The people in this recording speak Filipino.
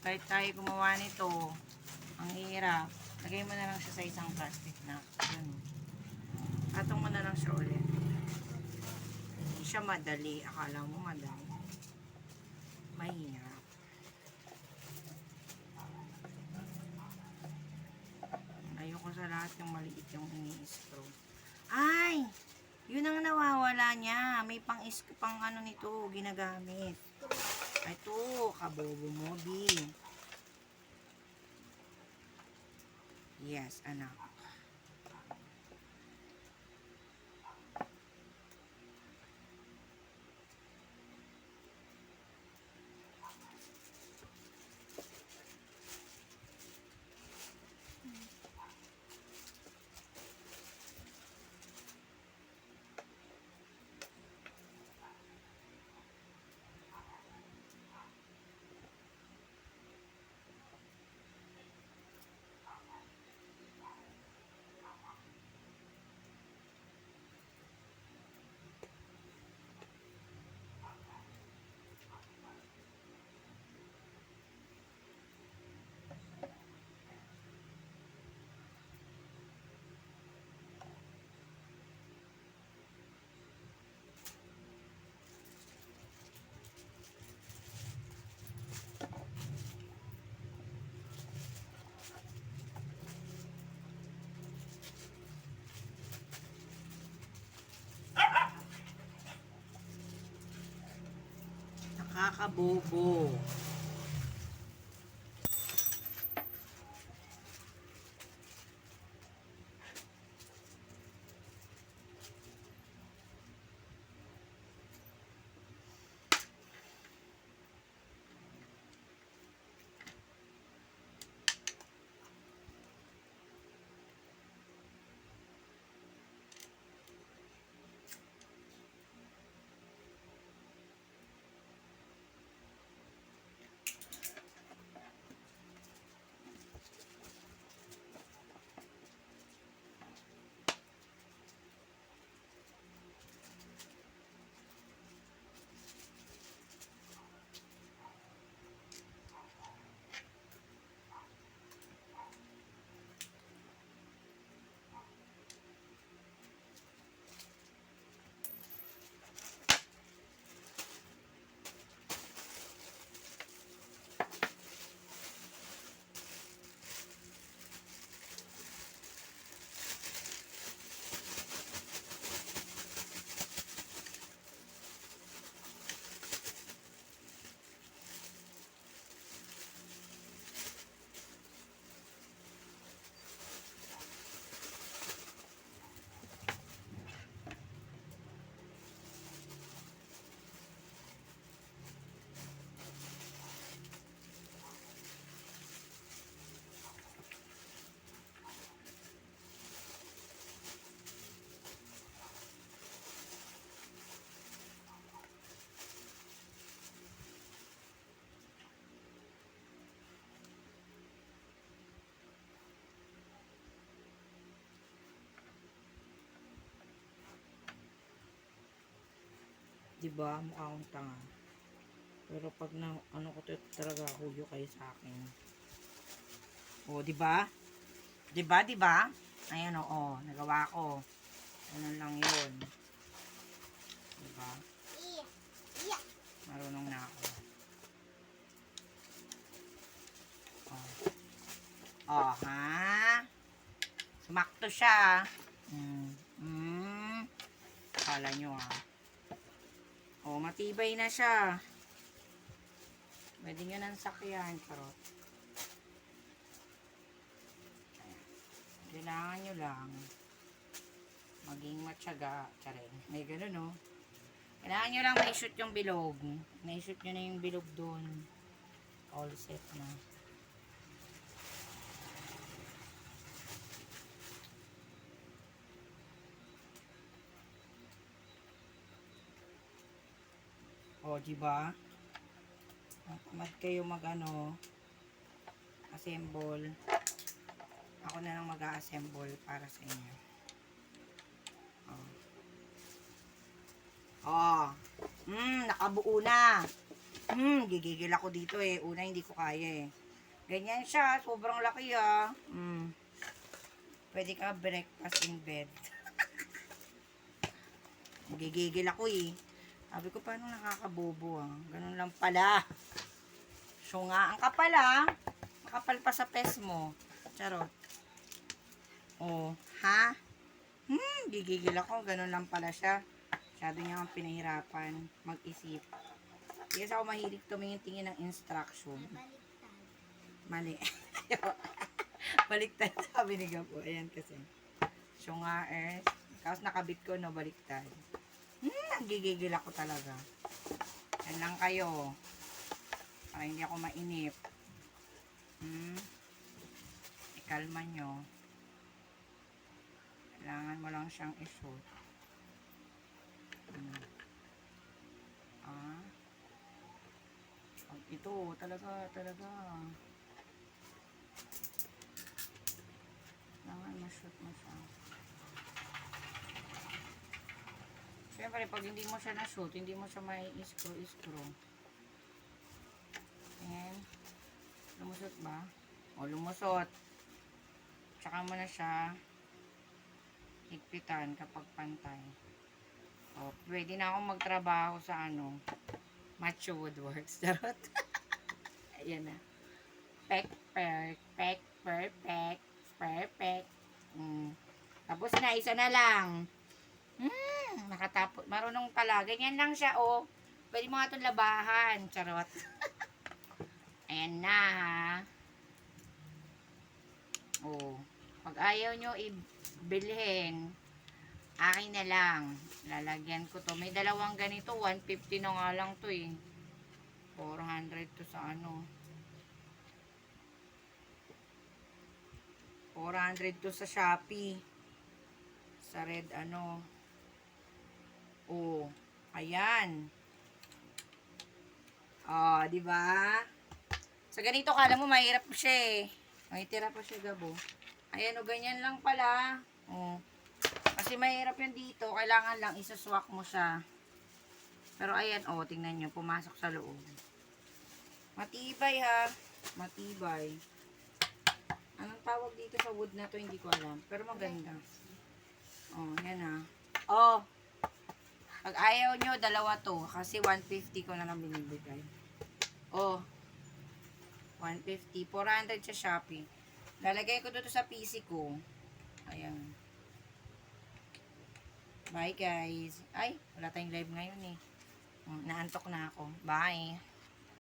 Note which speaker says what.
Speaker 1: kahit tayo gumawa nito, ang hirap. Lagay mo na lang siya sa isang plastic na. Yun. Patong mo na lang siya ulit. Hindi siya madali. Akala mo madali. Mahirap. Ayoko sa lahat yung maliit yung ini-straw. Ay! Yun ang nawawala niya. May pang ano nito, ginagamit. Ito, kabobo mo, B. Yes, anak. Nakakabobo. Diba? Mukha akong tanga. Pero pag na, ano ko talaga, huyo kayo sa akin. O, diba? Diba? Ayan o, nagawa ko. Ano lang yun. Diba? Marunong na ako. Ha? Sumakto siya. Kala nyo matibay na siya. Pwede nyo nang sakyan, karot. Kailangan nyo lang maging matyaga. Charing. May ganun, Kailangan nyo lang may-shoot yung bilog. May-shoot nyo na yung bilog doon. All set na. Diba? Tamad kayo assemble. Ako na lang mag-a-assemble para sa inyo. Nakabuo na. Gigigil ako dito eh. Una, hindi ko kaya eh. Ganyan siya. Sobrang laki ah. Pwede ka breakfast in bed. Gigigil ako eh. Sabi ko, paano nakakabobo ah. Ganun lang pala. So nga, ang kapal ah. Makapal pa sa pes mo. Charot. Oh, ha? Gigigil ako. Ganun lang pala siya. Masyado niya ang pinahirapan mag-isip. Hindi kasi ako mahilig tumingin-tingin ng instruction. Mali. Baliktad sabi ni Gapo. Ayan kasi. So nga, tapos nakabit ko, no, baliktad. Gigigil ako talaga. Yan lang kayo. Para hindi ako mainip. Ikalma nyo. Kailangan mo lang siyang isuot. Ito, talaga. Kailangan ma-shoot mo siya. Siyempre, pag hindi mo siya na-shoot, hindi mo siya may screw. Ayan. Lumusot ba? O, lumusot. Tsaka mo na siya higpitan kapag pantay. O, pwede na akong magtrabaho sa Macho Woodworks. Charot. Ayan na. Perfect. Tapos na, isa na lang. Nakatapos. Marunong pala. Ganyan lang siya, oh. Pwede mo nga itong labahan. Charot. Ayan na, ha. Oh. Pag ayaw nyo ibilhin, akin na lang. Lalagyan ko to. May dalawang ganito. 150 na nga lang to, eh. 400 to sa 400 to sa Shopee. Sa red Oh, ayan. Oh, di ba? Sa ganito kala mo mahirap siya eh. May tira pa siya, Gabo. Ayan, ganyan lang pala. Oh. Kasi mahirap yan dito. Kailangan lang isaswak mo siya. Pero ayan, tingnan nyo. Pumasok sa loob. Matibay ha. Matibay. Anong tawag dito sa wood na to? Hindi ko alam. Pero maganda. Yan ha. Pag ayaw nyo, dalawa to. Kasi 150 ko na lang binibigay. 150. 400 sa Shopee. Lalagay ko dito sa PC ko. Ayan. Bye guys. Ay, wala tayong live ngayon eh. Naantok na ako. Bye.